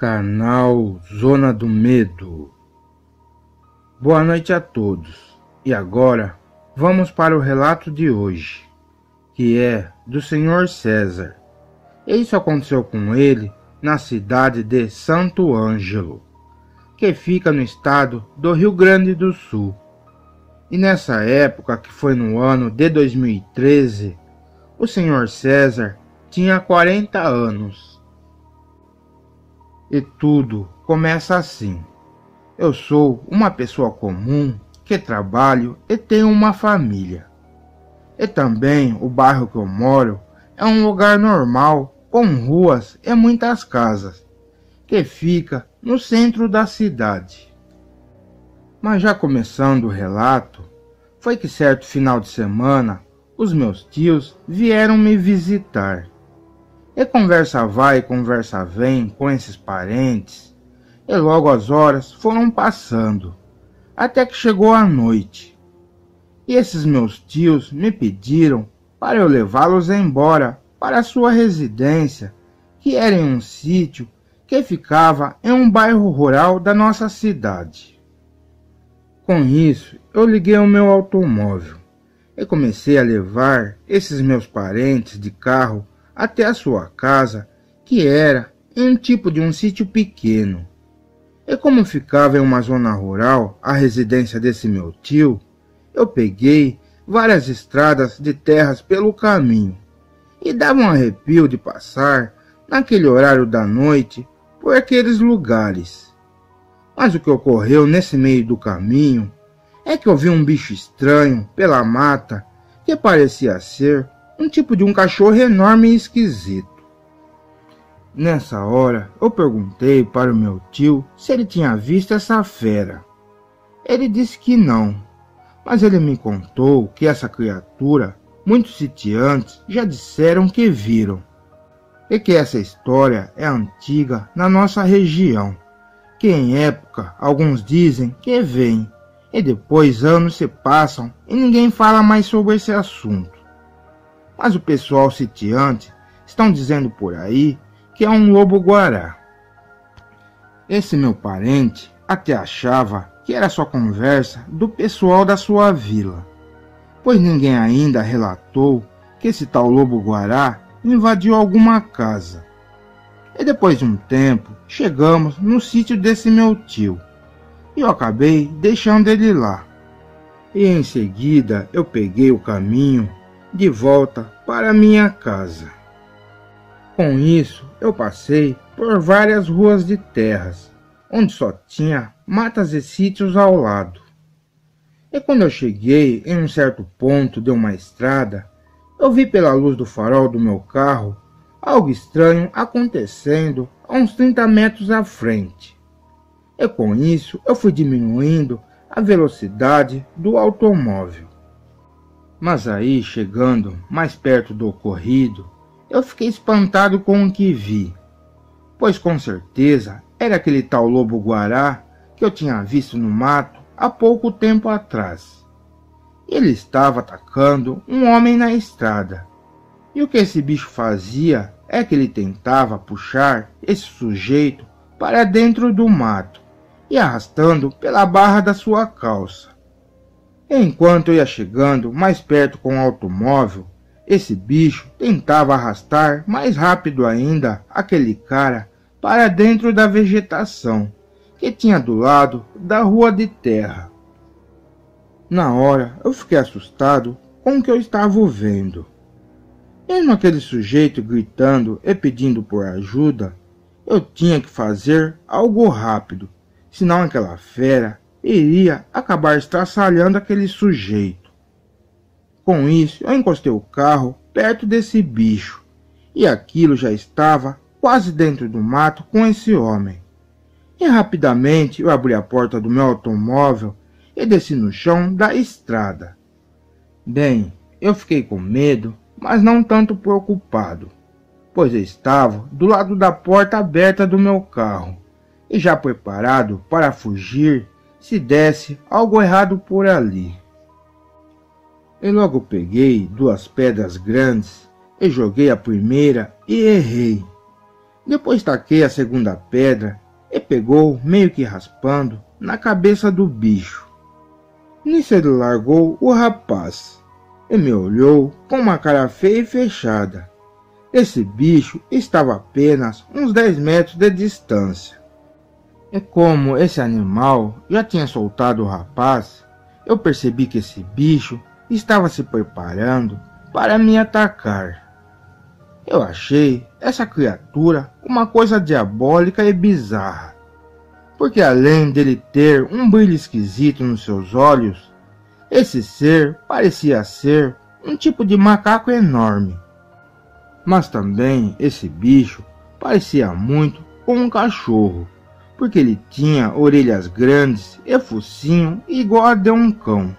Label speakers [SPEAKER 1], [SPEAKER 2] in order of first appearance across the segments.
[SPEAKER 1] Canal Zona do Medo. Boa noite a todos. E agora vamos para o relato de hoje, que é do Sr. César. Isso aconteceu com ele na cidade de Santo Ângelo, que fica no estado do Rio Grande do Sul. E nessa época, que foi no ano de 2013, o Sr. César tinha 40 anos. E tudo começa assim. Eu sou uma pessoa comum que trabalho e tenho uma família. E também o bairro que eu moro é um lugar normal, com ruas e muitas casas, que fica no centro da cidade. Mas já começando o relato, foi que certo final de semana, os meus tios vieram me visitar. E conversa vai e conversa vem com esses parentes, e logo as horas foram passando, até que chegou a noite. E esses meus tios me pediram para eu levá-los embora para a sua residência, que era em um sítio que ficava em um bairro rural da nossa cidade. Com isso, eu liguei o meu automóvel e comecei a levar esses meus parentes de carro até a sua casa, que era em um tipo de um sítio pequeno. E como ficava em uma zona rural a residência desse meu tio, eu peguei várias estradas de terras pelo caminho, e dava um arrepio de passar naquele horário da noite por aqueles lugares. Mas o que ocorreu nesse meio do caminho é que eu vi um bicho estranho pela mata que parecia ser um tipo de um cachorro enorme e esquisito. Nessa hora, eu perguntei para o meu tio se ele tinha visto essa fera. Ele disse que não, mas ele me contou que essa criatura, muitos sitiantes já disseram que viram, e que essa história é antiga na nossa região, que em época alguns dizem que vem, e depois anos se passam e ninguém fala mais sobre esse assunto. Mas o pessoal sitiante estão dizendo por aí que é um lobo-guará. Esse meu parente até achava que era só conversa do pessoal da sua vila, pois ninguém ainda relatou que esse tal lobo-guará invadiu alguma casa. E depois de um tempo, chegamos no sítio desse meu tio, e eu acabei deixando ele lá. E em seguida eu peguei o caminho de volta para minha casa. Com isso, eu passei por várias ruas de terras, onde só tinha matas e sítios ao lado. E quando eu cheguei em um certo ponto de uma estrada, eu vi pela luz do farol do meu carro algo estranho acontecendo a uns 30 metros à frente. E com isso, eu fui diminuindo a velocidade do automóvel. Mas aí, chegando mais perto do ocorrido, eu fiquei espantado com o que vi, pois com certeza era aquele tal lobo-guará que eu tinha visto no mato há pouco tempo atrás. Ele estava atacando um homem na estrada, e o que esse bicho fazia é que ele tentava puxar esse sujeito para dentro do mato e arrastando pela barra da sua calça. Enquanto eu ia chegando mais perto com o automóvel, esse bicho tentava arrastar mais rápido ainda aquele cara para dentro da vegetação que tinha do lado da rua de terra. Na hora eu fiquei assustado com o que eu estava vendo. Mesmo aquele sujeito gritando e pedindo por ajuda, eu tinha que fazer algo rápido, senão aquela fera iria acabar estraçalhando aquele sujeito. Com isso, eu encostei o carro perto desse bicho, e aquilo já estava quase dentro do mato com esse homem. E rapidamente eu abri a porta do meu automóvel e desci no chão da estrada. Bem, eu fiquei com medo, mas não tanto preocupado, pois eu estava do lado da porta aberta do meu carro, e já preparado para fugir se desse algo errado por ali. Eu logo peguei 2 pedras grandes e joguei a primeira e errei. Depois taquei a segunda pedra e pegou, meio que raspando, na cabeça do bicho. Nisso ele largou o rapaz e me olhou com uma cara feia e fechada. Esse bicho estava a apenas uns 10 metros de distância. E como esse animal já tinha soltado o rapaz, eu percebi que esse bicho estava se preparando para me atacar. Eu achei essa criatura uma coisa diabólica e bizarra, porque além dele ter um brilho esquisito nos seus olhos, esse ser parecia ser um tipo de macaco enorme. Mas também esse bicho parecia muito com um cachorro, porque ele tinha orelhas grandes e focinho igual a de um cão.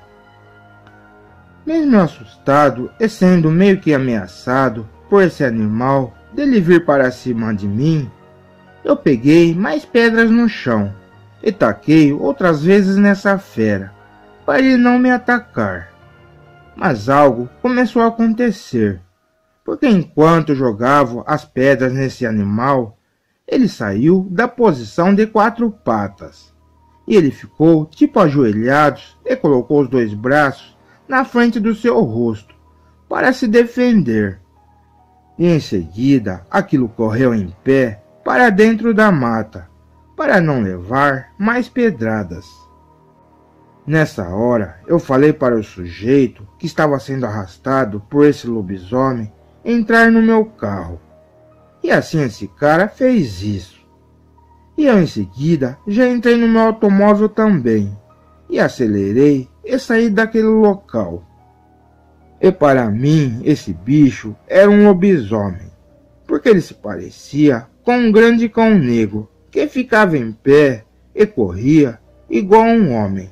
[SPEAKER 1] Mesmo assustado e sendo meio que ameaçado por esse animal dele vir para cima de mim, eu peguei mais pedras no chão e taquei outras vezes nessa fera, para ele não me atacar. Mas algo começou a acontecer, porque enquanto jogava as pedras nesse animal, ele saiu da posição de 4 patas, e ele ficou tipo ajoelhado e colocou os 2 braços na frente do seu rosto, para se defender. E em seguida, aquilo correu em pé para dentro da mata, para não levar mais pedradas. Nessa hora, eu falei para o sujeito que estava sendo arrastado por esse lobisomem entrar no meu carro. E assim esse cara fez isso. E eu em seguida já entrei no meu automóvel também, e acelerei e saí daquele local. E para mim, esse bicho era um lobisomem, porque ele se parecia com um grande cão negro que ficava em pé e corria igual um homem.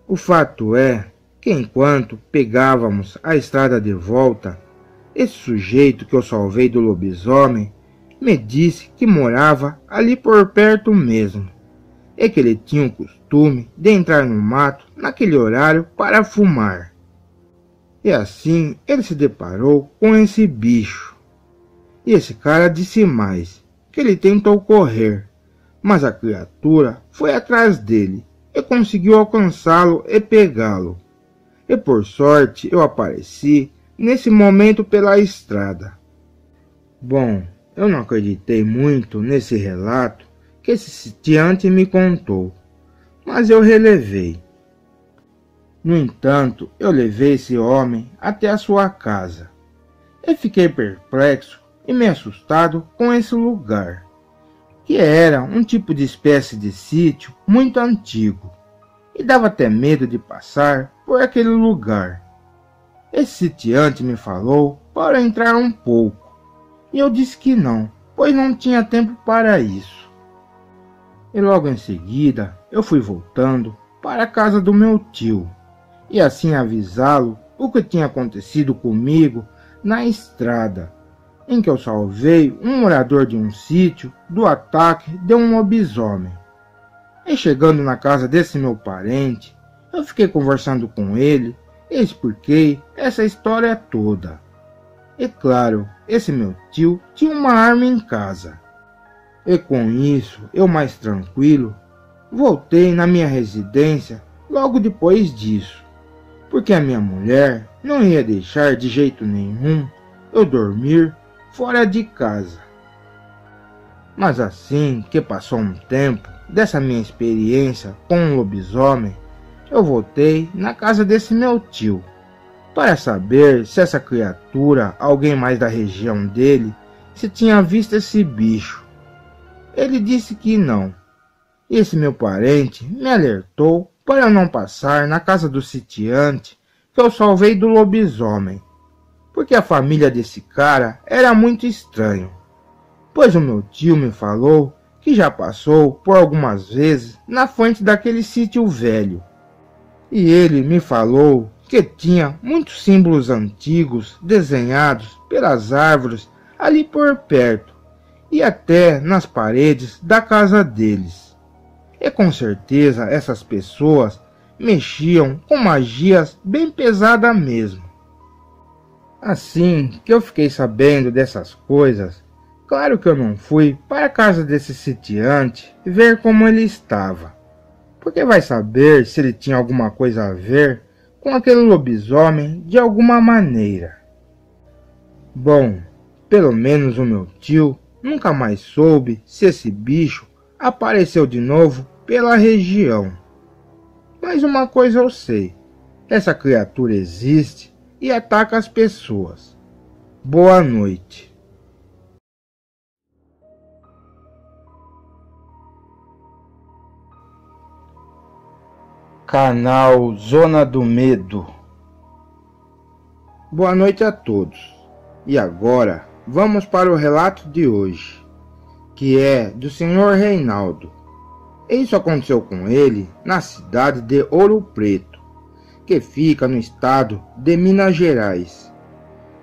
[SPEAKER 1] O fato é que enquanto pegávamos a estrada de volta, esse sujeito que eu salvei do lobisomem me disse que morava ali por perto mesmo, e que ele tinha o costume de entrar no mato naquele horário para fumar. E assim ele se deparou com esse bicho. E esse cara disse mais, que ele tentou correr, mas a criatura foi atrás dele e conseguiu alcançá-lo e pegá-lo. E por sorte eu apareci nesse momento pela estrada. Bom, eu não acreditei muito nesse relato que esse sitiante me contou, mas eu relevei. No entanto, eu levei esse homem até a sua casa. E fiquei perplexo e meio assustado com esse lugar, que era um tipo de espécie de sítio muito antigo, e dava até medo de passar por aquele lugar. Esse sitiante me falou para entrar um pouco, e eu disse que não, pois não tinha tempo para isso. E logo em seguida eu fui voltando para a casa do meu tio, e assim avisá-lo o que tinha acontecido comigo na estrada, em que eu salvei um morador de um sítio do ataque de um lobisomem. E chegando na casa desse meu parente, eu fiquei conversando com ele e expliquei essa história toda. E claro, esse meu tio tinha uma arma em casa. E com isso, eu mais tranquilo, voltei na minha residência logo depois disso, porque a minha mulher não ia deixar de jeito nenhum eu dormir fora de casa. Mas assim que passou um tempo dessa minha experiência com um lobisomem, eu voltei na casa desse meu tio, para saber se essa criatura, alguém mais da região dele, se tinha visto esse bicho. Ele disse que não. Esse meu parente me alertou para eu não passar na casa do sitiante que eu salvei do lobisomem, porque a família desse cara era muito estranho, pois o meu tio me falou que já passou por algumas vezes na frente daquele sítio velho, e ele me falou que tinha muitos símbolos antigos desenhados pelas árvores ali por perto, e até nas paredes da casa deles. E com certeza essas pessoas mexiam com magias bem pesadas mesmo. Assim que eu fiquei sabendo dessas coisas, Claro que eu não fui para a casa desse sitiante ver como ele estava, porque vai saber se ele tinha alguma coisa a ver com aquele lobisomem de alguma maneira. Bom, pelo menos o meu tio nunca mais soube se esse bicho apareceu de novo pela região. Mas uma coisa eu sei, essa criatura existe e ataca as pessoas. Boa noite. Canal Zona do Medo. Boa noite a todos. E agora vamos para o relato de hoje, que é do Sr. Reinaldo. Isso aconteceu com ele na cidade de Ouro Preto, que fica no estado de Minas Gerais.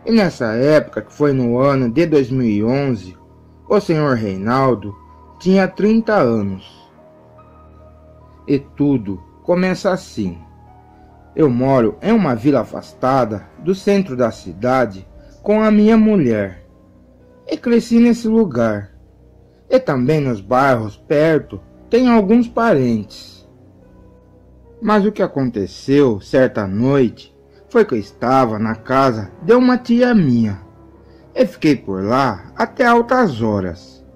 [SPEAKER 1] E nessa época, que foi no ano de 2011, o Sr. Reinaldo tinha 30 anos. E tudo começa assim. Eu moro em uma vila afastada do centro da cidade com a minha mulher. E cresci nesse lugar. E também nos bairros perto tenho alguns parentes. Mas o que aconteceu certa noite foi que eu estava na casa de uma tia minha. E fiquei por lá até altas horas.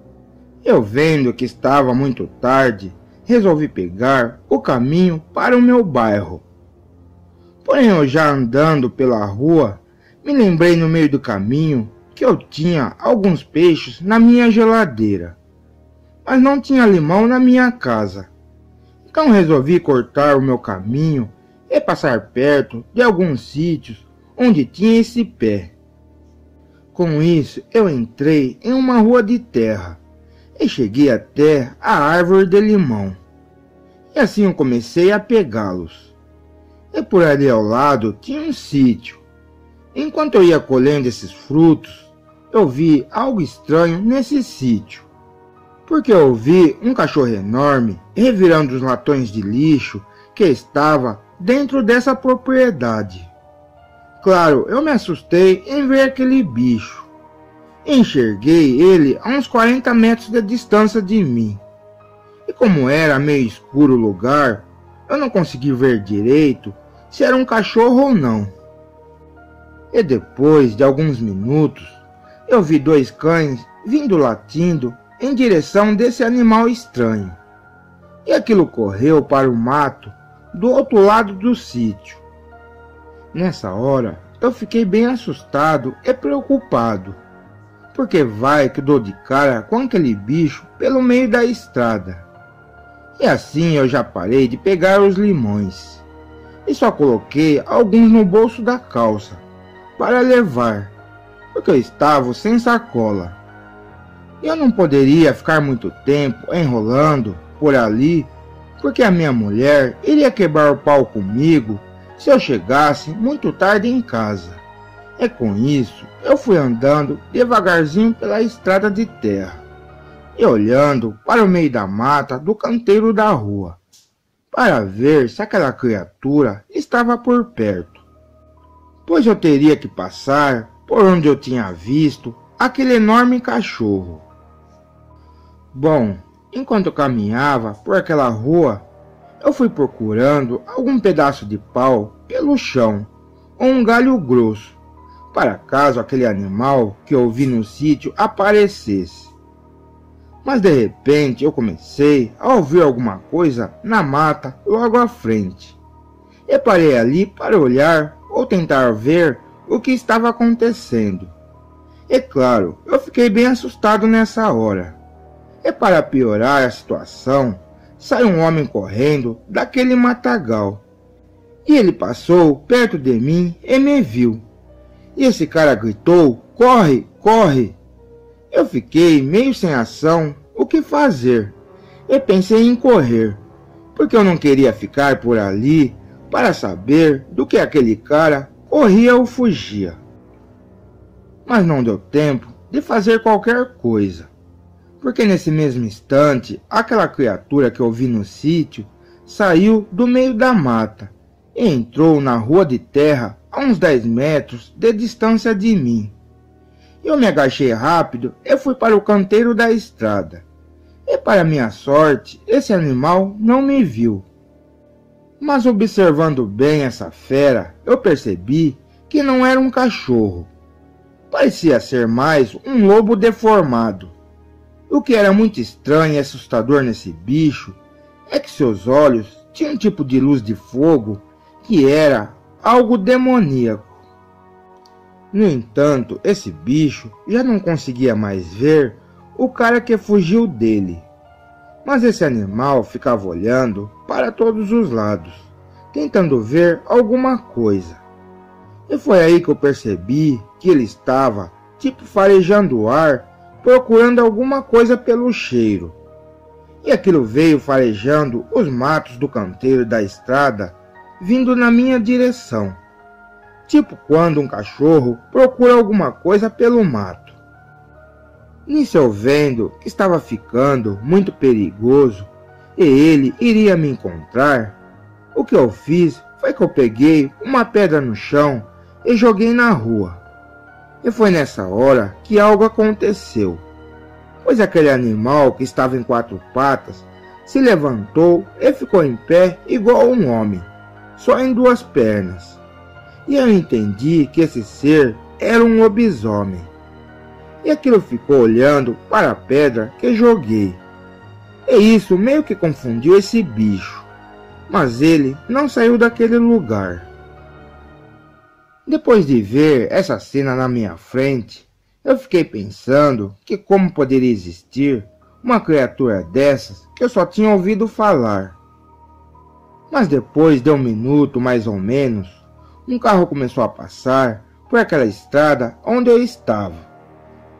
[SPEAKER 1] Eu, vendo que estava muito tarde, resolvi pegar o caminho para o meu bairro. Porém, eu já andando pela rua, me lembrei no meio do caminho que eu tinha alguns peixes na minha geladeira, mas não tinha limão na minha casa. Então resolvi cortar o meu caminho e passar perto de alguns sítios onde tinha esse pé. Com isso, eu entrei em uma rua de terra e cheguei até a árvore de limão. E assim eu comecei a pegá-los. E por ali ao lado tinha um sítio. Enquanto eu ia colhendo esses frutos, eu vi algo estranho nesse sítio. Porque eu vi um cachorro enorme revirando os latões de lixo que estava dentro dessa propriedade. Claro, eu me assustei em ver aquele bicho. Enxerguei ele a uns 40 metros de distância de mim. E como era meio escuro o lugar, eu não consegui ver direito se era um cachorro ou não. E depois de alguns minutos, eu vi 2 cães vindo latindo em direção desse animal estranho. E aquilo correu para o mato do outro lado do sítio. Nessa hora, eu fiquei bem assustado e preocupado, porque vai que dou de cara com aquele bicho pelo meio da estrada. E assim eu já parei de pegar os limões, e só coloquei alguns no bolso da calça, para levar, porque eu estava sem sacola. Eu não poderia ficar muito tempo enrolando por ali, porque a minha mulher iria quebrar o pau comigo se eu chegasse muito tarde em casa. E com isso, eu fui andando devagarzinho pela estrada de terra, e olhando para o meio da mata do canteiro da rua, para ver se aquela criatura estava por perto, pois eu teria que passar por onde eu tinha visto aquele enorme cachorro. Bom, enquanto eu caminhava por aquela rua, eu fui procurando algum pedaço de pau pelo chão, ou um galho grosso, para caso aquele animal que eu vi no sítio aparecesse. Mas de repente eu comecei a ouvir alguma coisa na mata logo à frente. E parei ali para olhar ou tentar ver o que estava acontecendo. E claro, eu fiquei bem assustado nessa hora. E para piorar a situação, saiu um homem correndo daquele matagal. E ele passou perto de mim e me viu. E esse cara gritou: "Corre, corre!" Eu fiquei meio sem ação, o que fazer? E pensei em correr, porque eu não queria ficar por ali para saber do que aquele cara corria ou fugia. Mas não deu tempo de fazer qualquer coisa, porque nesse mesmo instante, aquela criatura que eu vi no sítio saiu do meio da mata e entrou na rua de terra a uns 10 metros de distância de mim. Eu me agachei rápido e fui para o canteiro da estrada. E para minha sorte, esse animal não me viu. Mas observando bem essa fera, eu percebi que não era um cachorro. Parecia ser mais um lobo deformado. O que era muito estranho e assustador nesse bicho é que seus olhos tinham um tipo de luz de fogo que era algo demoníaco. No entanto, esse bicho já não conseguia mais ver o cara que fugiu dele. Mas esse animal ficava olhando para todos os lados, tentando ver alguma coisa. E foi aí que eu percebi que ele estava, tipo, farejando o ar, procurando alguma coisa pelo cheiro. E aquilo veio farejando os matos do canteiro da estrada, vindo na minha direção. Tipo quando um cachorro procura alguma coisa pelo mato. Nisso eu vendo que estava ficando muito perigoso e ele iria me encontrar, o que eu fiz foi que eu peguei uma pedra no chão e joguei na rua. E foi nessa hora que algo aconteceu, pois aquele animal que estava em 4 patas se levantou e ficou em pé igual um homem, só em 2 pernas. E eu entendi que esse ser era um lobisomem. E aquilo ficou olhando para a pedra que joguei. E isso meio que confundiu esse bicho, mas ele não saiu daquele lugar. Depois de ver essa cena na minha frente, eu fiquei pensando que como poderia existir uma criatura dessas que eu só tinha ouvido falar. Mas depois de 1 minuto mais ou menos, um carro começou a passar por aquela estrada onde eu estava,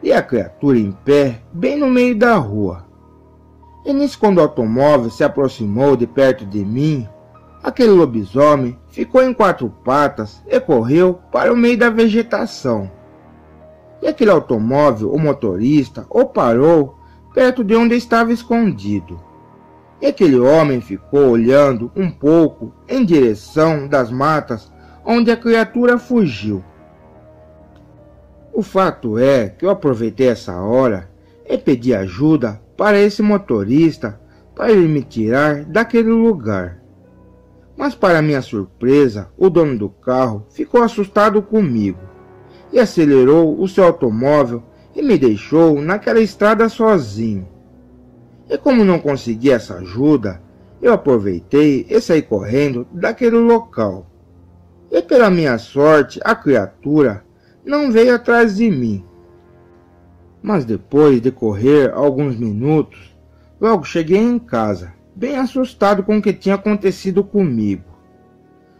[SPEAKER 1] e a criatura em pé bem no meio da rua. E nisso, quando o automóvel se aproximou de perto de mim, aquele lobisomem ficou em 4 patas e correu para o meio da vegetação. E aquele automóvel, o motorista, o parou perto de onde estava escondido. E aquele homem ficou olhando um pouco em direção das matas onde a criatura fugiu. O fato é que eu aproveitei essa hora e pedi ajuda para esse motorista para ele me tirar daquele lugar. Mas para minha surpresa, o dono do carro ficou assustado comigo e acelerou o seu automóvel e me deixou naquela estrada sozinho. E como não consegui essa ajuda, eu aproveitei e saí correndo daquele local. E pela minha sorte, a criatura não veio atrás de mim. Mas depois de correr alguns minutos, logo cheguei em casa, bem assustado com o que tinha acontecido comigo.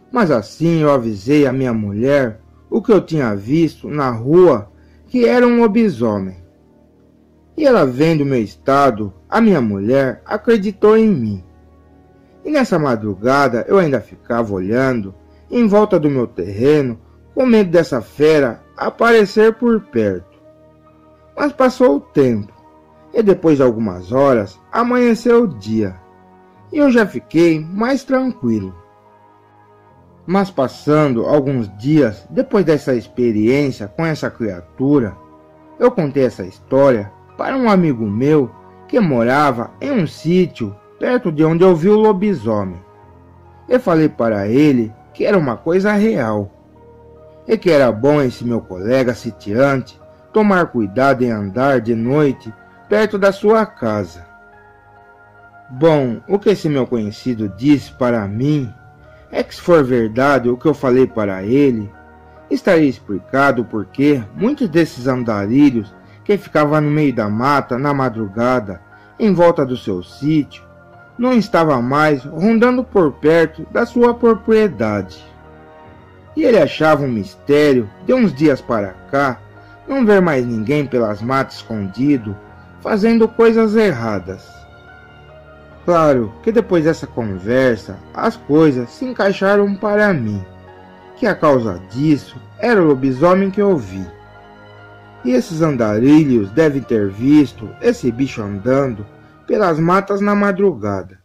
[SPEAKER 1] Mas assim eu avisei a minha mulher o que eu tinha visto na rua, que era um lobisomem. E ela, vendo meu estado, a minha mulher acreditou em mim. E nessa madrugada eu ainda ficava olhando em volta do meu terreno, com medo dessa fera aparecer por perto. Mas passou o tempo, e depois de algumas horas, amanheceu o dia, e eu já fiquei mais tranquilo. Mas passando alguns dias depois dessa experiência com essa criatura, eu contei essa história para um amigo meu que morava em um sítio perto de onde eu vi o lobisomem. Eu falei para ele que era uma coisa real, e que era bom esse meu colega sitiante tomar cuidado em andar de noite perto da sua casa. Bom, o que esse meu conhecido disse para mim é que, se for verdade o que eu falei para ele, estaria explicado porque muitos desses andarilhos que ficavam no meio da mata na madrugada em volta do seu sítio não estava mais rondando por perto da sua propriedade. E ele achava um mistério de uns dias para cá não ver mais ninguém pelas matas escondido fazendo coisas erradas. Claro que depois dessa conversa as coisas se encaixaram para mim, que a causa disso era o lobisomem que eu vi. E esses andarilhos devem ter visto esse bicho andando pelas matas na madrugada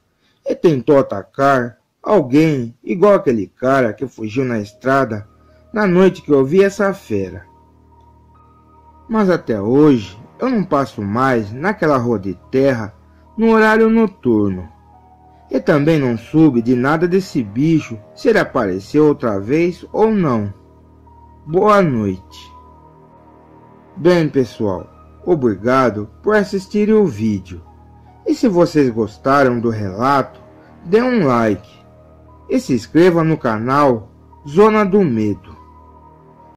[SPEAKER 1] e tentou atacar alguém igual aquele cara que fugiu na estrada na noite que eu vi essa fera. Mas até hoje eu não passo mais naquela rua de terra no horário noturno. E também não soube de nada desse bicho, se ele apareceu outra vez ou não. Boa noite. Bem, pessoal, obrigado por assistirem o vídeo. E se vocês gostaram do relato, dê um like. E se inscreva no canal Zona do Medo.